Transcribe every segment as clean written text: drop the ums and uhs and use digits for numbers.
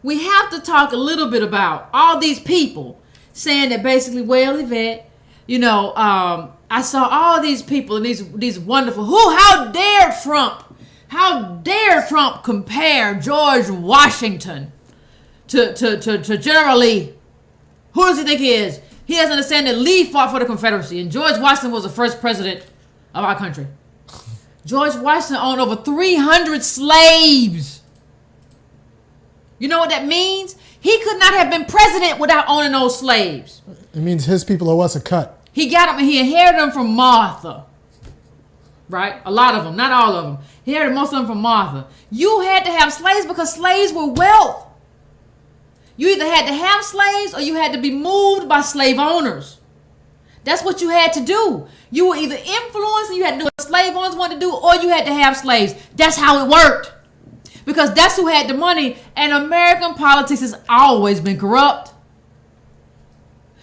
we have to talk a little bit about all these people saying that basically, well, Yvette, I saw all these people and these wonderful, how dare Trump compare George Washington to General Lee? Who does he think he is? He doesn't understand that Lee fought for the Confederacy and George Washington was the first president of our country. George Washington owned over 300 slaves. You know what that means? He could not have been president without owning those slaves. It means his people owe us a cut. He got them and he inherited them from Martha. Right? A lot of them, not all of them. He inherited most of them from Martha. You had to have slaves because slaves were wealth. You either had to have slaves or you had to be moved by slave owners. That's what you had to do. You were either influenced and you had to do what slave owners wanted to do, or you had to have slaves. That's how it worked. Because that's who had the money, and American politics has always been corrupt.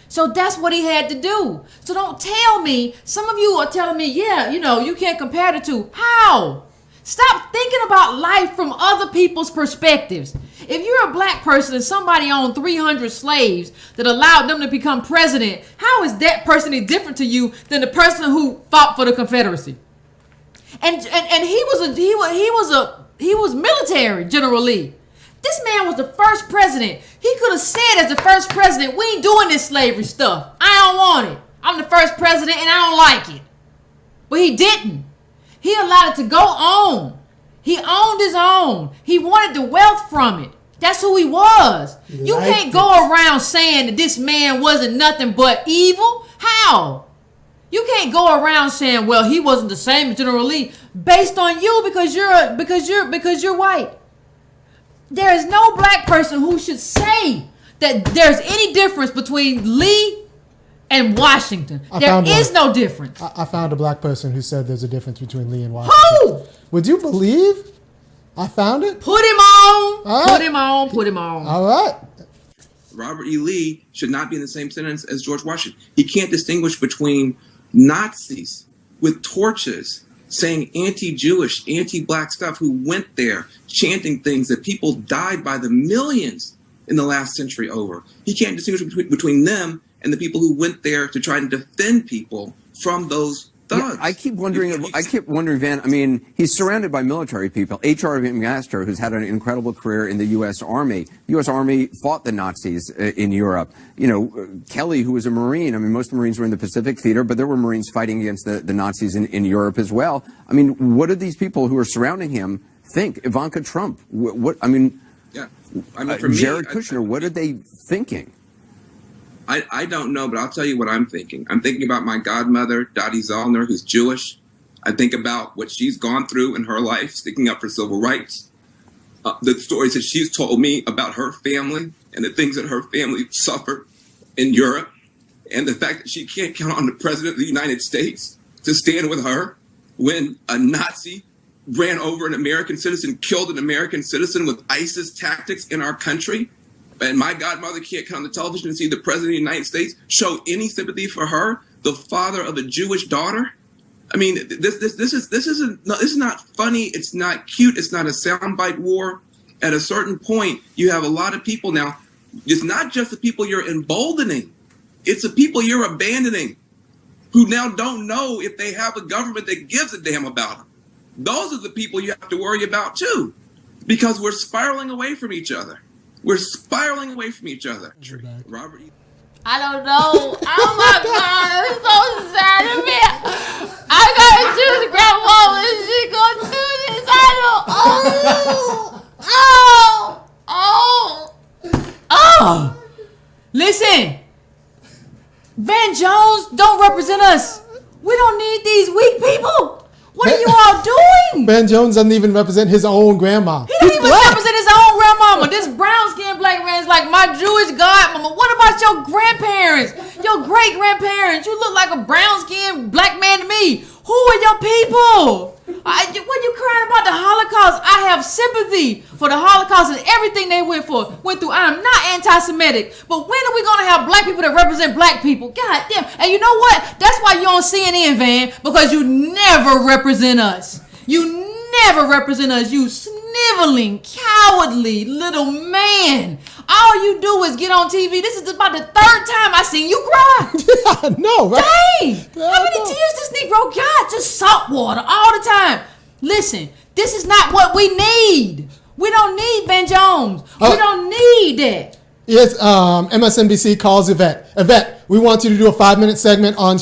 So that's what he had to do. So don't tell me, some of you are telling me, you can't compare the two. How? Stop thinking about life from other people's perspectives. If you're a black person and somebody owned 300 slaves that allowed them to become president, how is that person any different to you than the person who fought for the Confederacy? And he was military, General Lee. This man was the first president. He could have said as the first president, we ain't doing this slavery stuff. I don't want it. I'm the first president and I don't like it. But he didn't. He allowed it to go on. He owned his own. He wanted the wealth from it. That's who he was. You can't go around saying that this man wasn't nothing but evil. How? You can't go around saying, well, he wasn't the same as General Lee based on you because you're white. There is no black person who should say that there's any difference between Lee and Washington. There is no difference. I found a black person who said there's a difference between Lee and Washington. Who? Would you believe? I found it. Put him on. Right. Put him on. All right. Robert E. Lee should not be in the same sentence as George Washington. He can't distinguish between Nazis with torches saying anti-Jewish, anti-black stuff who went there chanting things that people died by the millions in the last century over. He can't distinguish between them and the people who went there to try and defend people from those thugs. Yeah, I keep wondering, Van, I mean, he's surrounded by military people. H.R. McMaster, who's had an incredible career in the U.S. Army. The U.S. Army fought the Nazis in Europe. Kelly, who was a Marine. I mean, most Marines were in the Pacific Theater, but there were Marines fighting against the Nazis in Europe as well. I mean, what do these people who are surrounding him think? Ivanka Trump, Jared Kushner, what are they thinking? I don't know, but I'll tell you what I'm thinking. I'm thinking about my godmother, Dottie Zollner, who's Jewish. I think about what she's gone through in her life, sticking up for civil rights, the stories that she's told me about her family and the things that her family suffered in Europe, and the fact that she can't count on the president of the United States to stand with her when a Nazi ran over an American citizen, killed an American citizen with ISIS tactics in our country. And my godmother can't come on the television and see the president of the United States show any sympathy for her, the father of a Jewish daughter. I mean, this is not funny. It's not cute. It's not a soundbite war. At a certain point, you have a lot of people now. It's not just the people you're emboldening. It's the people you're abandoning who now don't know if they have a government that gives a damn about them. Those are the people you have to worry about, too, because we're spiraling away from each other. We're spiraling away from each other. Robert. I don't know. Oh my God, it's so sad to me. I gotta choose grandma when she gonna do this. Listen, Van Jones don't represent us. We don't need these weak people. What are you all doing? Ben Jones doesn't even represent his own grandma. He doesn't even represent his own grandmama. This brown-skinned black man's like my Jewish godmama. What about your grandparents? Your great-grandparents? You look like a brown-skinned black man to me. Who are your people? When you crying about the Holocaust, I have sympathy for the Holocaust and everything they went through. I am not anti-Semitic. But when are we going to have black people that represent black people? God damn. And you know what? That's why you're on CNN, Van, because you never represent us. You never represent us. You sniveling, cowardly little man. All you do is get on TV. This is about the third time I seen you cry. Yeah, no, right? Dang! How many tears this Negro got? Just salt water all the time. Listen, this is not what we need. We don't need Van Jones. We don't need that. Yes, MSNBC calls Yvette. Yvette, we want you to do a 5-minute segment on